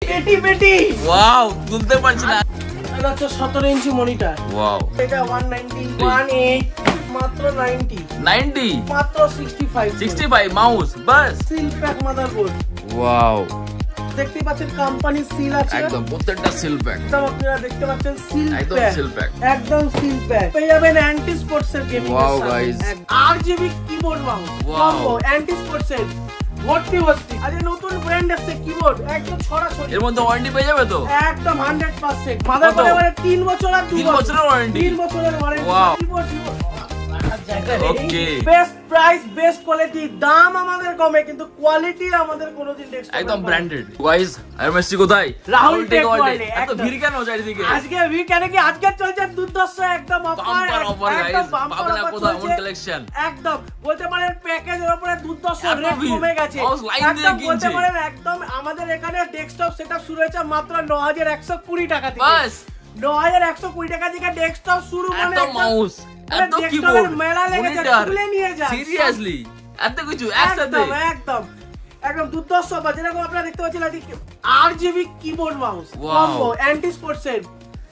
পেটি পেটি ওয়াও তুলতে পারছি না। এটা হচ্ছে 17 ইঞ্চি মনিটর। ওয়াও এটা 190 18 মাত্র 90 90 মাত্র 65 মাউস বাস। Seal pack motherboard. ওয়াও দেখতে পাচ্ছেন কোম্পানি সিল আছে একদম প্রত্যেকটা সিল প্যাক। একদম আপনারা দেখতে পাচ্ছেন সিল প্যাক একদম সিল প্যাক একদম সিল প্যাক। পেয়ে যাবেন অ্যান্টি স্পোর্টস এর গেমিং এর ওয়াও সাথে guys RGB keyboard mouse combo anti sports এর ভর্তি ভর্তি। আজ নতুন ব্র্যান্ড এসেছে কিবোর্ড একদম ছড়াছড়ি। এর মধ্যে ওয়ারেন্টি পেয়ে যাবে তো একদম 100%। মাদারবোর্ডে মানে 3 বছর আর 2 বছরের ওয়ারেন্টি। 3 বছরের ওয়ারেন্টি। ওয়াও কিবোর্ড ওকে বেস্ট প্রাইস বেস্ট কোয়ালিটি। দাম আমাদের কমে কিন্তু কোয়ালিটি আমাদের কোনোদিন নেক্সট একদম ব্র্যান্ডেড। গাইস ল-Masti কোথায়? রাহুল টেক ওয়ার্ল্ডে। এত ভিড় কেন চারিদিকে? আজকে ভিড় কেন কি আজকে চলছে দুর্দশ একদম অফার একদম বাম্পার অফার এমন কালেকশন একদম বলতে পারেন প্যাকেজের উপরে দুর্দশ রেট কমে গেছে একদম বলতে পারেন একদম। আমাদের এখানে ডেস্কটপ সেটআপ শুরু হয়েছে মাত্র 9120 টাকা থেকে। বাস 9120 টাকা থেকে ডেস্কটপ শুরু। মানে এত মাউস এত কিবোর্ড মেলা লেগেছে তুলে নিয়ে যান সিরিয়াসলি এত কিছু একসাথে একদম একদম দুর্দশ অফার। যেরকম আপনারা দেখতে পাচ্ছেন RGB keyboard mouse combo anti sports এর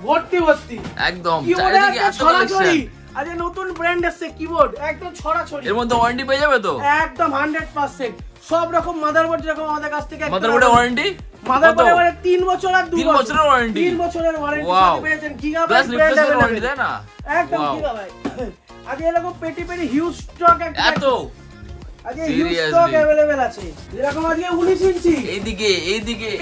ভর্তি ভর্তি একদম চারিদিকে এত কালেকশন। আজ নতুন ব্র্যান্ড এসেছে কিবোর্ড একদম ছড়াছড়ি। এর মধ্যে ওয়ারেন্টি পেয়ে যাবে তো একদম 100%। সব রকম মাদারবোর্ড যেরকম আমাদের কাছ থেকে মাদারবোর্ডে ওয়ারেন্টি মাদারবোর্ডে মানে 3 বছর আর 2 বছরের ওয়ারেন্টি 3 বছরের ওয়ারেন্টি সাথে পেয়েছেন। গিগাবাইট ব্র্যান্ড ওয়ারেন্টি দেয় না একদম গিগাবাইট। আজ এরকম পেটি পেটি হিউজ স্টক এত আজকে হিউজ স্টক अवेलेबल আছে। যেরকম আজকে 19 ইঞ্চি এইদিকে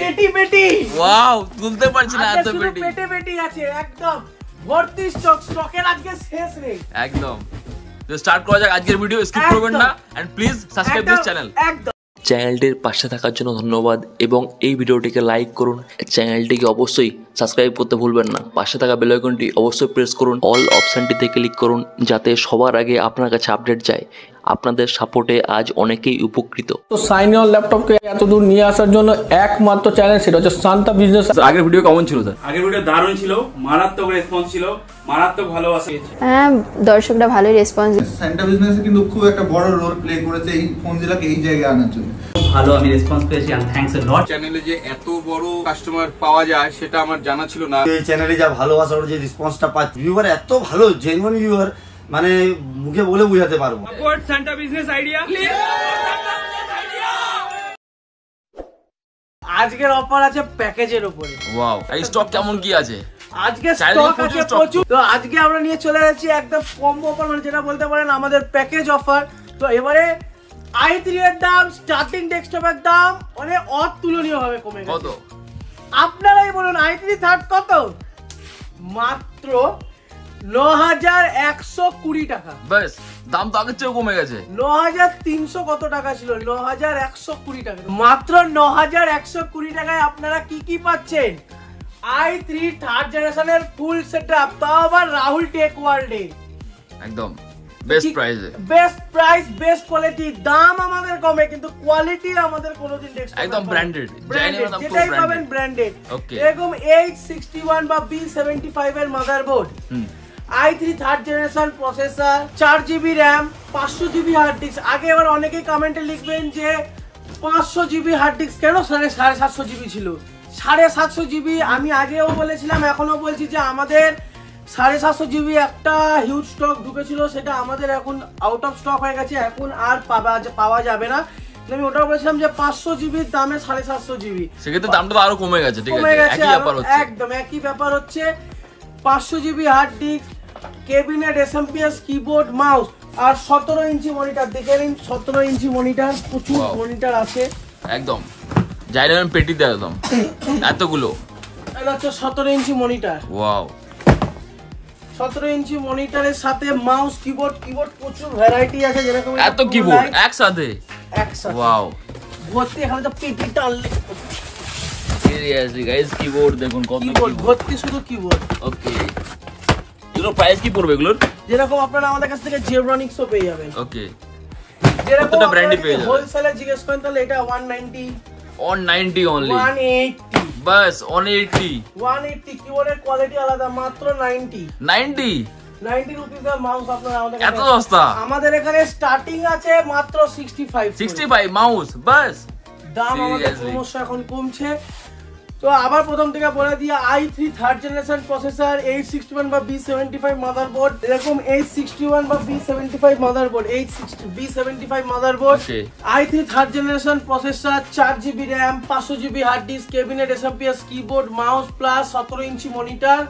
পেটি পেটি ওয়াও তুলতে পারছি না এত পেটি পেটি পেটি আছে একদম ভর্তি স্টকের আজকে শেষ নেই একদম। তো স্টার্ট করা যাক আজকের ভিডিও। স্কিপ করবেন না and please subscribe this channel. একদম চ্যানেলটির পাশে থাকার জন্য ধন্যবাদ এবং এই ভিডিওটিকে লাইক করুন। চ্যানেলটিকে অবশ্যই সাবস্ক্রাইব করতে ভুলবেন না। পাশে থাকা বেল আইকনটি অবশ্যই প্রেস করুন। অল অপশনটিতে ক্লিক করুন যাতে সবার আগে আপনার কাছে আপডেট যায়। আপনাদের সাপোর্টে আজ অনেকেই উপকৃত। তো সাইন অন ল্যাপটপকে এত দূর নিয়ে আসার জন্য একমাত্র চ্যানেল সেটা হচ্ছে শান্তা বিজনেস। আগের ভিডিও কেমন ছিল স্যার? আগের ভিডিও দারুণ ছিল, মারাত্মক রেসপন্স ছিল, মারাত্মক ভালোবাসা পেয়েছি। হ্যাঁ দর্শকরা ভালোই রেসপন্স। সান্টা বিজনেসে কিন্তু খুব একটা বড় রোল প্লে করেছে এই ফোন জেলাকে এই জায়গায় আনার জন্য। ভালো আমি রেসপন্স পেয়েছি এন্ড থ্যাঙ্কস এ লট। চ্যানেলে যে এত বড় কাস্টমার পাওয়া যায় সেটা আমার জানা ছিল না। এই চ্যানেলে যা ভালোবাসার যে রেসপন্সটা পাচ্ছি, ভিউয়ার এত ভালো জেনুইন ভিউয়ার, মানে মুখে বলে বোঝাতে পারবো। Support Santa business idea. আজকের অফার আছে প্যাকেজের উপরে। ওয়াও এই স্টক কেমন কি আছে? আজকে স্টক আছে প্রচুর। তো আজকে আমরা নিয়ে চলে যাচ্ছি একদম কম্বো অফার, মানে যেটা বলতে পারেন আমাদের প্যাকেজ অফার। তো এবারে i3 এর দাম স্টার্টিং ডেস্কটপের দাম মানে অতুলনীয় ভাবে কমে গেছে। কত আপনারাই বলুন i3 থার্ড কত? মাত্র 9120 টাকা। বাস দাম তো আগের চেয়ে কমে গেছে। 9300 কত টাকা ছিল? 9120 টাকা। মাত্র 9120 টাকায় আপনারা কি কি পাচ্ছেন? i3 থার্ড জেনারেশনের ফুল সেটআপ, তাও আবার রাহুল টেক ওয়ার্ল্ডে একদম বেস্ট প্রাইসে। Best price best quality. দাম আমাদের কমে কিন্তু কোয়ালিটি আমাদের কোনোদিন নেক্সট একদম ব্র্যান্ডেড। যেটাই পাবেন ব্র্যান্ডেড। এরকম 861 বা B75 এর motherboard, i3 third generation processor, 4GB RAM, 500GB hard disk. আগে এবার অনেকেই কমেন্টে লিখবেন যে 500GB হার্ড ডিস্ক কেন? 750GB ছিল। 750GB আমি আগেও বলেছিলাম এখনো বলছি যে আমাদের 750GB একটা হিউজ স্টক ঢুকেছিল, সেটা আমাদের এখন আউট অফ স্টক হয়ে গেছে, এখন আর পাওয়া যাবে না। আমি ওটাও বলেছিলাম যে 500GB দামে 750GB, সেক্ষেত্রে দামটা তো আরো কমে গেছে। ঠিক আছে একই ব্যাপার হচ্ছে, একদম একই ব্যাপার হচ্ছে। 500GB hard disk, cabinet, SMPS, keyboard, mouse আর 17 ইঞ্চি মনিটর। দেখে নিন 17 ইঞ্চি মনিটর, প্রচুর মনিটর আছে একদম। যাই না পেটিতে একদম এতগুলো। এটা হচ্ছে 17 ইঞ্চি মনিটর। ওয়াও 17 ইঞ্চি মনিটরের সাথে মাউস, কিবোর্ড প্রচুর ভ্যারাইটি আছে। যেরকম এত কিবোর্ড একসাথে। ওয়াও ভর্তি, এখানে তো পেটি টানলে সিরিয়াসলি গাইস কিবোর্ড দেখুন কত কিবোর্ড ভর্তি, শুধু কিবোর্ড। ওকে এগুলো প্রাইস কি পড়বে এগুলোর? যেরকম আপনারা আমাদের কাছ থেকে জেব্রনিক্সও পেয়ে যাবেন। ওকে যেরকম কতটা ব্র্যান্ডই পেয়ে যাবেন। হোলসেলে জিজ্ঞেস করেন তাহলে এটা 190 অনলি 180 বাস 180 কিবোর্ডের কোয়ালিটি আলাদা, মাত্র 90 রুপিস এর মাউস আপনারা আমাদের এত সস্তা। আমাদের এখানে স্টার্টিং আছে মাত্র 65 মাউস বাস। দাম আমাদের ক্রমশ এখন কমছে। তো আবার প্রথম থেকে বলে দিয়ে i3 থার্ড জেনারেশন প্রসেসর 861 বা B75 মাদারবোর্ড, এরকম 861 বা B75 motherboard, B75 motherboard, i3 third generation processor, 4GB RAM, 500GB hard disk, cabinet, SMPS keyboard, mouse plus 17 inch monitor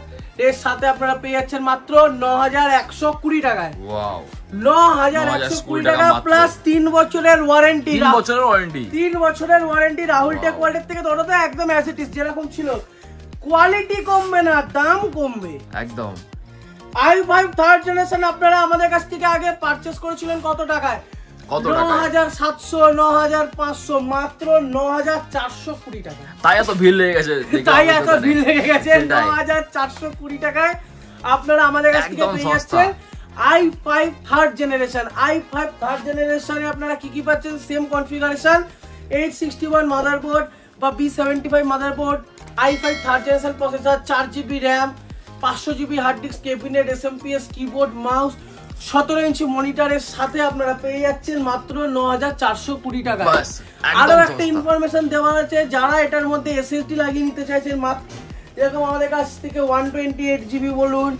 এর সাথে আপনারা পেয়ে যাচ্ছেন মাত্র 9120 টাকায়। ওয়াও, 9120 টাকা প্লাস 3 বছরের ওয়ারেন্টি। 3 বছরের ওয়ারেন্টি রাহুল টেক ওয়ার্ল্ডের থেকে ধরো তো একদম অ্যাজ ইট ইজ যেরকম ছিল, কোয়ালিটি কমবে না, দাম কমবে একদম। i5 থার্ড জেনারেশন আপনারা আমাদের কাছ থেকে আগে পারচেজ করেছিলেন কত টাকায়? 9700, 9500, মাত্র 9420 টাকা। তাই এত ভিড় লেগে গেছে, 9420 টাকায় আপনারা আমাদের কাছ থেকে পেয়ে যাচ্ছেন i5 third generation. i5 third জেনারেশনে আপনারা কি কি পাচ্ছেন? সেম কনফিগারেশন, 861 মাদারবোর্ড বা B75 motherboard, i5 third generation processor, 4GB RAM, 500GB hard disk, cabinet, SMPS keyboard, mouse, 17 inch মনিটরের সাথে আপনারা পেয়ে যাচ্ছেন মাত্র 9420 টাকা। আরো একটা ইনফরমেশন দেওয়া আছে, যারা এটার মধ্যে SSD লাগিয়ে নিতে চাইছেন, যেরকম আমাদের কাছ থেকে 128GB বলুন,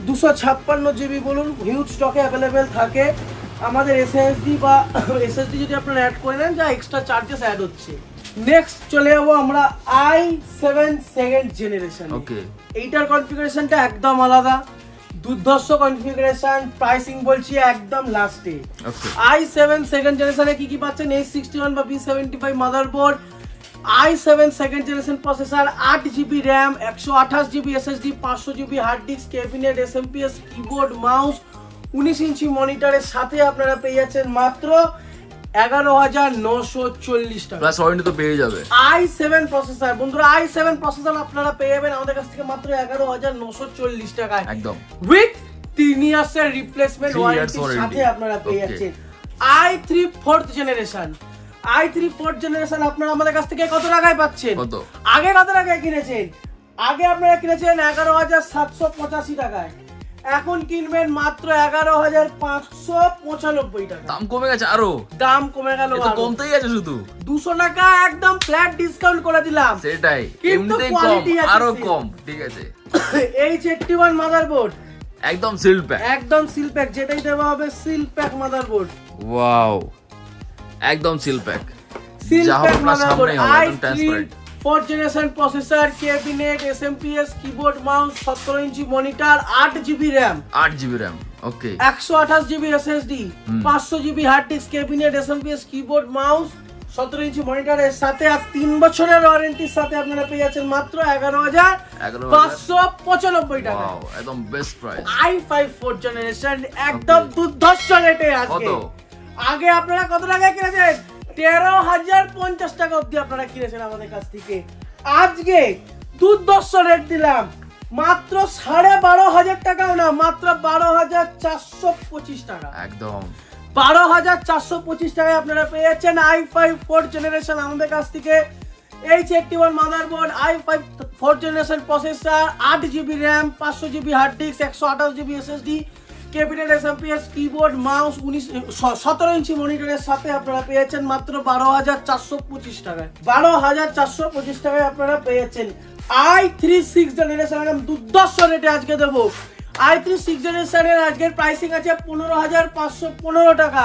256GB বলুন, হিউজ স্টকে অ্যাভেলেবেল থাকে। আমাদের SSD যদি আপনারা অ্যাড করে নেন, যা এক্সট্রা চার্জেস অ্যাড হচ্ছে। নেক্সট চলে যাবো আমরা i7 সেকেন্ড জেনারেশন। এইটার কনফিগারেশনটা একদম আলাদা, দুর্ধর্ষ কনফিগারেশন, প্রাইসিং বলছি একদম লাস্টে। i7 সেকেন্ড জেনারেশনে কি কি পাচ্ছেন? 861 বা B75 motherboard, i7 second generation processor, 8GB RAM, 128GB SSD, 500GB hard disk, cabinet, SMPS keyboard, mouse, 19 inch মনিটরের সাথে আপনারা পেয়ে যাচ্ছেন মাত্র 11940 টাকা। প্লাস ওয়ারেন্টি তো পেয়ে যাবে। i7 প্রসেসর বন্ধুরা, i7 প্রসেসর আপনারা পেয়ে যাবেন আমাদের কাছ থেকে মাত্র 11940 টাকায় একদম, উইথ 3 ইয়ার্সের রিপ্লেসমেন্ট ওয়ারেন্টির সাথে আপনারা পেয়ে যাচ্ছেন। i3 fourth generation, i3 fourth generation আপনারা আমাদের কাছ থেকে কত টাকায় পাচ্ছেন? আগে কত টাকায় কিনেছেন? আগে আপনারা কিনেছেন 11785 টাকায়, এখন কিনবেন মাত্র 11595 টাকা। দাম কমে গেছে, আরো দাম কমে গেল, এটা কমতেই আছে, শুধু 200 টাকা একদম ফ্ল্যাট ডিসকাউন্ট করে দিলাম। সেটাই, এমনিতেই কম, আরো কম, ঠিক আছে। H81 মাদারবোর্ড, একদম সিল প্যাক, একদম সিল প্যাক, যেটাই দেওয়া হবে সিল প্যাক মাদারবোর্ড। ওয়াও, একদম seal pack, seal pack motherboard, i3 4th generation processor, cabinet, SMPS keyboard, mouse, 17 inch monitor, 8GB RAM, 8GB RAM, okay, 128GB SSD, 500GB hard disk, cabinet, SMPS keyboard, mouse, 17 inch মনিটরের সাথে আর 3 বছরের ওয়ারেন্টির সাথে আপনারা পেয়ে যাচ্ছেন মাত্র 11595 টাকা। ওয়াও, একদম best price. i5 4th generation একদম দুর্ধর্ষ রেটে আজকে। আগে আপনারা কত টাকায় কিনেছেন? 13050 টাকা অবধি আপনারা কিনেছেন আমাদের কাছ থেকে। আজকে দুর্ধর্ষ রেট দিলাম মাত্র 12500 টাকাও না, মাত্র 12425 টাকা, একদম 12425 টাকায় আপনারা পেয়ে যাচ্ছেন i5 4th generation আমাদের কাছ থেকে। H81 motherboard, i5 4th generation processor, 8GB RAM, 500GB hard disk, 128GB SSD, cabinet, SMPS keyboard, mouse, 17 inch মনিটরের সাথে আপনারা পেয়ে যাচ্ছেন মাত্র 12425 টাকায়। 12425 টাকায় আপনারা পেয়ে যাচ্ছেন i3 6th generation একদম দুর্ধর্ষ রেটে আজকে দেবো। i3 6th generation এর আজকের প্রাইসিং আছে 15515 টাকা।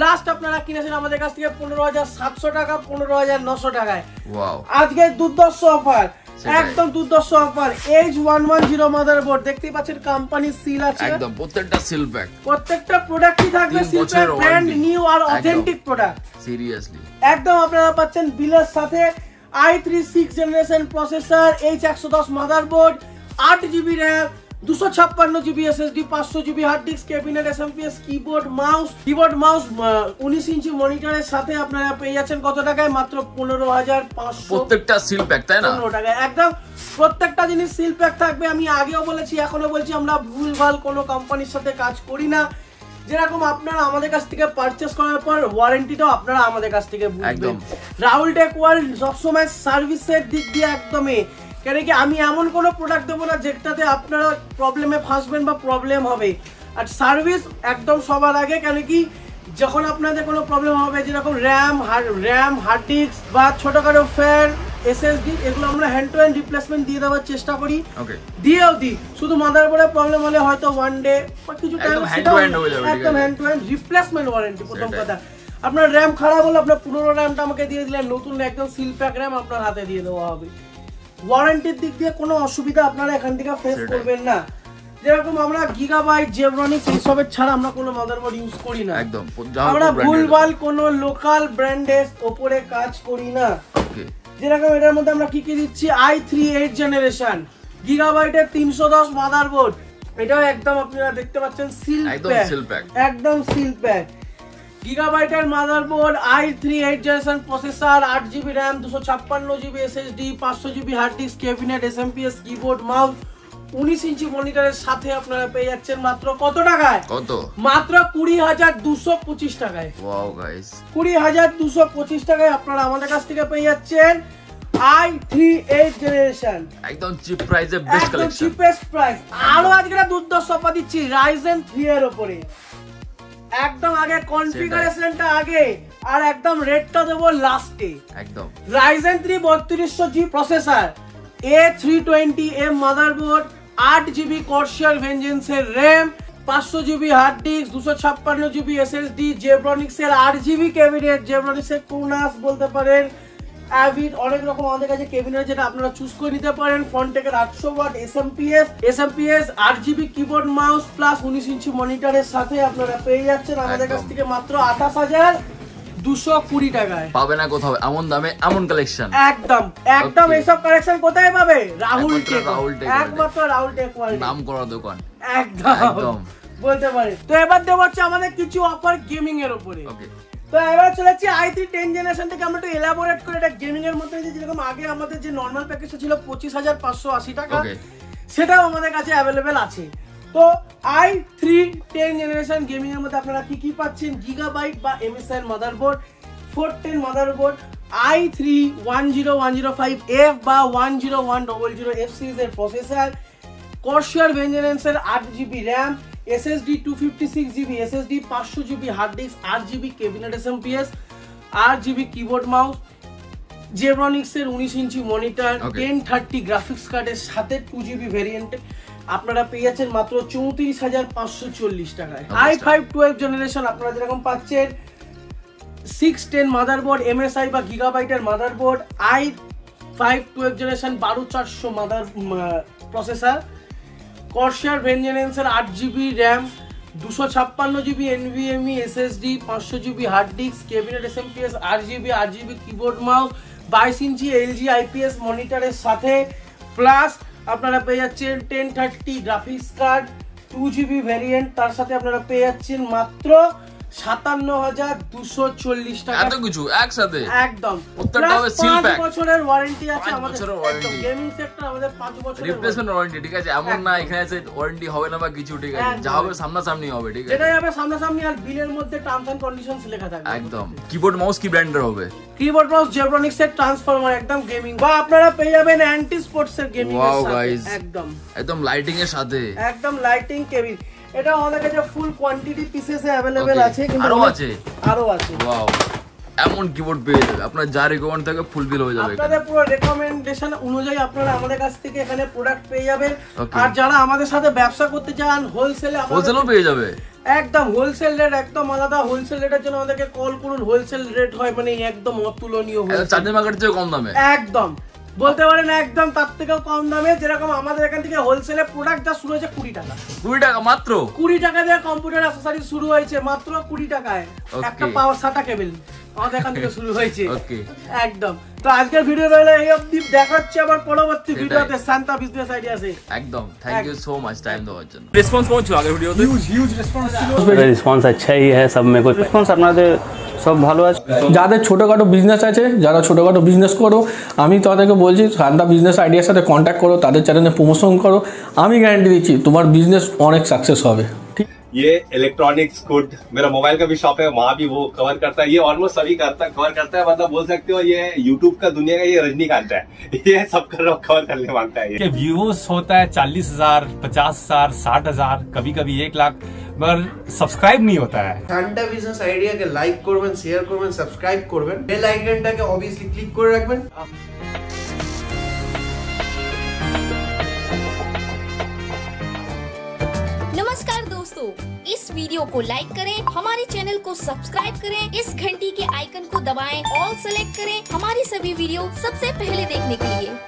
লাস্ট আপনারা কিনেছেন আমাদের কাছ থেকে 15700 টাকা, 15900 টাকায়। ওয়াও, আজকে দুর্ধর্ষ অফার, একদম দুর্ধর্ষ অফার। H110 মাদারবোর্ড, দেখতেই পাচ্ছেন কোম্পানি সিল আছে, একদম প্রত্যেকটা সিল প্যাক, প্রত্যেকটা প্রোডাক্টই থাকবে সিল প্যাক, ব্র্যান্ড নিউ আর অথেন্টিক প্রোডাক্ট, সিরিয়াসলি একদম আপনারা পাচ্ছেন বিলের সাথে। i3 6th generation processor, H110 motherboard, 8GB RAM, 256GB SSD, 500GB hard disk, cabinet, SMPS keyboard, mouse, 19 inch মনিটরের সাথে আপনারা পেয়ে যাচ্ছেন কত টাকায়? মাত্র 15500। প্রত্যেকটা সিল প্যাক, তাই না? 15 টাকা একদম, প্রত্যেকটা জিনিস সিল প্যাক থাকবে। আমি আগেও বলেছি, এখনো বলছি, আমরা ভুলভাল কোনো কোম্পানির সাথে কাজ করি না। যেরকম আপনারা আমাদের কাছ থেকে পারচেজ করার পর ওয়ারেন্টিটাও আপনারা আমাদের কাছ থেকে বুঝবেন। রাহুল টেক ওয়ার্ল্ড সবসময় সার্ভিসের দিক দিয়ে একদমই, কেন কি আমি এমন কোনো প্রোডাক্ট দেবো না যেটাতে আপনারা প্রবলেমে ফাঁসবেন বা প্রবলেম হবে। আর সার্ভিস একদম সবার আগে, কেন কি যখন আপনাদের কোনো প্রবলেম হবে, যেরকম র্যাম হার্ড ডিস্ক বা ছোটোখাটো ফ্যান, SSD এগুলো আমরা হ্যান্ড টু হ্যান্ড রিপ্লেসমেন্ট দিয়ে দেওয়ার চেষ্টা করি। দিয়েও দিই, শুধু মাদারবোর্ডে প্রবলেম হলে হয়তো ওয়ান ডে বা কিছু টাইম একদম hand to hand replacement warranty. প্রথম কথা, আপনার র্যাম খারাপ হলো আপনার পুরোনো র্যামটা আমাকে দিয়ে দিলেন, নতুন একদম সিল প্যাক র্যাম আপনার হাতে দিয়ে দেওয়া হবে। ওয়ারেন্টির দিক দিয়ে কোনো অসুবিধা আপনারা এখান থেকে ফেস করবেন না। যেরকম আমরা গিগাবাইট, জেব্রনিক্স এইসবের ছাড়া আমরা কোনো মাদারবোর্ড ইউজ করি না। একদম আমরা ভুলভাল কোনো লোকাল ব্র্যান্ডের উপরে কাজ করি না। যেরকম এটার মধ্যে আমরা কি কি দিচ্ছি, i3 8th জেনারেশন গিগাবাইটের 310 মাদারবোর্ড, এটাও একদম আপনারা দেখতে পাচ্ছেন সিল প্যাক, একদম সিল প্যাক। গিগাবাইটের motherboard, i3 8th generation processor, 8GB RAM, 256GB SSD, 500GB hard disk, cabinet, SMPS, keyboard, mouse, 19 inch মনিটরের সাথে আপনারা পেয়ে যাচ্ছেন মাত্র কত টাকায়? কত? মাত্র 20,225 টাকায়। ওয়াও গাইস, 20,225 টাকায় আপনারা আমাদের কাছ থেকে পেয়ে যাচ্ছেন i3 8th জেনারেশন, একদম চিপ প্রাইসে বেস্ট কালেকশন, একদম চিপেস্ট প্রাইস। আরো আজকে দুর্দর্শ অফার দিচ্ছি Ryzen 3 এর উপরে। একদম আগে কনফিগারেশনটা আগে আর একদম রেটটা দেব লাস্টে। একদম Ryzen 3 3200G processor, A320M motherboard, 8GB Corsair Vengeance এর RAM, 500GB hard disk, 256GB SSD, Zebronics এর 8GB ক্যাবিনেট, জেব্রনিক্স এর টুনাস বলতে পারেন, অ্যাভিড, অনেক রকম আমাদের কাছে ক্যাবিনেট যেটা আপনারা চুজ করে নিতে পারেন। ফন্টেকের 800 watt SMPS, 8GB keyboard mouse plus 19 inch মনিটরের সাথে আপনারা পেয়ে যাচ্ছেন আমাদের কাছ থেকে মাত্র 28,220 টাকায়। পাবে না কোথাও এমন দামে এমন কালেকশন। একদম একদম এইসব কালেকশন কোথায় পাবে? রাহুল টেক, একমাত্র রাহুল টেক ওয়ার্ল্ড, নাম করা দোকান। একদম বলতে পারে। তো এবার দেব হচ্ছে আমাদের কিছু অফার গেমিং এর উপরে। তো এবার চলে যাচ্ছি i3 10th জেনারেশন থেকে আমরা একটু এলাবোরেট করে এটা গেমিং এর মধ্যে, যেরকম আগে আমাদের যে নরমাল প্যাকেজটা ছিল 25,580 টাকা, সেটাও আমাদের কাছে অ্যাভেলেবেল আছে। তো i3 10th জেনারেশন গেমিং এর মধ্যে আপনারা কি কি পাচ্ছেন, গিগাবাইট বা MSI motherboard, 410 motherboard, i3 10105F বা 10100F সিরিজের প্রসেসর, Corsair Vengeance এর 8GB RAM, SSD 256GB SSD, 500GB hard disk, 8GB cabinet SMPS, 8GB keyboard mouse, Zebronics এর 19 ইঞ্চি মনিটর, 1030 গ্রাফিক্স কার্ডের সাথে 2GB ভেরিয়েন্ট আপনারা পেয়ে যাচ্ছেন মাত্র 34,540 টাকায়। i5 12th জেনারেশন আপনারা যেরকম পাচ্ছেন 610 মাদারবোর্ড, MSI বা গিগাবাইটের motherboard, i5 12th generation 12400 mother processor, Corsair Vengeance এর 8GB RAM, 256GB NVMe SSD, 500GB hard disk, cabinet SMPS, 8GB keyboard mouse, 22 inch LG IPS মনিটরের সাথে, প্লাস আপনারা পেয়ে যাচ্ছেন 1030 গ্রাফিক্স কার্ড, 2GB ভেরিয়েন্ট, তার সাথে আপনারা পেয়ে যাচ্ছেন মাত্র 57,240 টাকা। এত কিছু একসাথে একদম প্রত্যেকটা হবে সিল প্যাক, 5 বছরের ওয়ারেন্টি আছে আমাদের। একদম গেমিং সেক্টর আমাদের 5 বছরের রিপ্লেসমেন্ট ওয়ারেন্টি, ঠিক আছে? এমন না এখানে আছে ওয়ারেন্টি হবে না বা কিছু, ঠিক আছে? যা হবে সামনাসামনি হবে, ঠিক আছে? যেটা হবে সামনাসামনি, আর বিলের মধ্যে টার্মস এন্ড কন্ডিশনস লেখা থাকবে। একদম কিবোর্ড মাউস কি ব্র্যান্ডের হবে? কিবোর্ড মাউস জেব্রনিক্স এর ট্রান্সফরমার, একদম গেমিং, বা আপনারা পেয়ে যাবেন অ্যান্টি স্পোর্টস এর গেমিং এর সাথে। একদম লাইটিং এর সাথে, একদম লাইটিং কেবিন। এটা আমাদের কাছে ফুল কোয়ান্টিটি পিসেসে अवेलेबल আছে, কিন্তু আরো আছে। ওয়াও, এমন কিবোর্ড পেয়ে যাবে আপনারা, যা রিকমেন্ড থাকে ফুলফিল হয়ে যাবে। আপনাদের পুরো রেকমেন্ডেশন অনুযায়ী আপনারা আমাদের কাছ থেকে এখানে প্রোডাক্ট পেয়ে যাবেন। আর যারা আমাদের সাথে ব্যবসা করতে চান হোলসেলও পেয়ে যাবে। একদম হোলসেল রেট একদম আলাদা। হোলসেল রেটের জন্য আমাদেরকে কল করুন। হোলসেল রেট হয় মানে একদম অতুলনীয়, চাঁদনি মার্কেটের চেয়ে কম দামে, একদম বলতে পারেন একদম তার থেকেও কম দামে। যেরকম আমাদের এখান থেকে হোলসেলে প্রোডাক্ট যা শুরু হয়েছে 20 টাকা, 20 টাকা মাত্র, 20 টাকা দিয়ে কম্পিউটার অ্যাক্সেসরিজ শুরু হয়েছে মাত্র 20 টাকায়। একটা পাওয়ার সাটা কেবল আমাদের এখান থেকে শুরু হয়েছে। একদম। তো আজকের ভিডিও রইলো এই অবধি, দেখা হচ্ছে আবার পরবর্তী ভিডিওতে শান্তা বিজনেস আইডিয়াসে। একদম thank you so much time দেওয়ার জন্য। রেসপন্স কেমন ছিল আগের ভিডিওতে? হিউজ রেসপন্স ছিল। রেসপন্স अच्छाई है, सब में कुछ রেসপন্স আপনাদের সব ভালো আছে। যাদের ছোটোখাটো বিজনেস আছে, যারা ছোটোখাটো বিজনেস করো, আমি তাদেরকে বলছি শান্তা বিজনেস আইডিয়ার সাথে কন্ট্যাক্ট করো, তাদের চ্যানেলে প্রমোশন করো। আমি গ্যারান্টি দিচ্ছি তোমার বিজনেস অনেক সাকসেস হবে। ঠিক, ये इलेक्ट्रॉनिक्स गुड, मेरा मोबाइल का भी शॉप है, वहाँ भी वो कवर करता है। ये ऑलमोस्ट सभी कवर करता है, मतलब बोल सकते हो ये यूट्यूब का दुनिया का ये रजनीकांत है, ये सब कवर करने मांगता है। ये व्यूज होता है 40,000, 50,000, 60,000, कभी कभी 1 लाख, मगर सब्सक्राइब नहीं होता है। শান্তা বিজনেস আইডিয়াকে লাইক করবেন, শেয়ার করবেন, সাবস্ক্রাইব করবেন, বেল আইকনটাকে অবভিয়াসলি ক্লিক করে রাখবেন। और दोस्तों, इस वीडियो को लाइक करें, हमारे चैनल को सब्सक्राइब करें, इस घंटी के आइकन को दबाएं, ऑल सेलेक्ट करें हमारी सभी वीडियो सबसे पहले देखने के लिए।